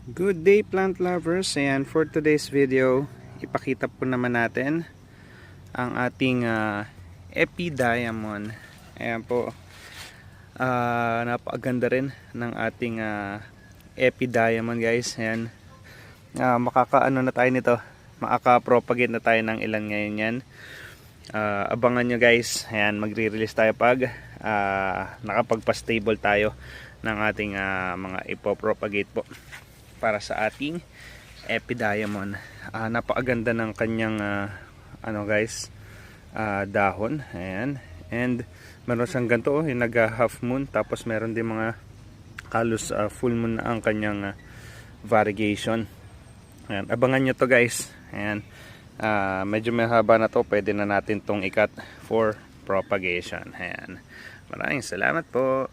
Good day plant lovers, and for today's video ipakita po naman natin ang ating Epi Diamond. Ayan po, napakaganda rin ng ating Epi Diamond guys. Ayan, makakaano na tayo nito, makaka-propagate na tayo ng ilan ngayon yan. Abangan nyo guys, ayan, magre-release tayo pag nakapagpa-stable tayo ng ating mga ipopropagate po para sa ating Epi Diamond. Napakaganda ng kanyang dahon. Ayan. And meron siyang ganito, yung nag half moon, tapos meron din mga halos full moon na ang kanyang variegation. Ayan. Abangan nyo to guys. Ayan. Medyo mahaba na to, pwede na natin tong ikat for propagation. Ayan. Maraming salamat po.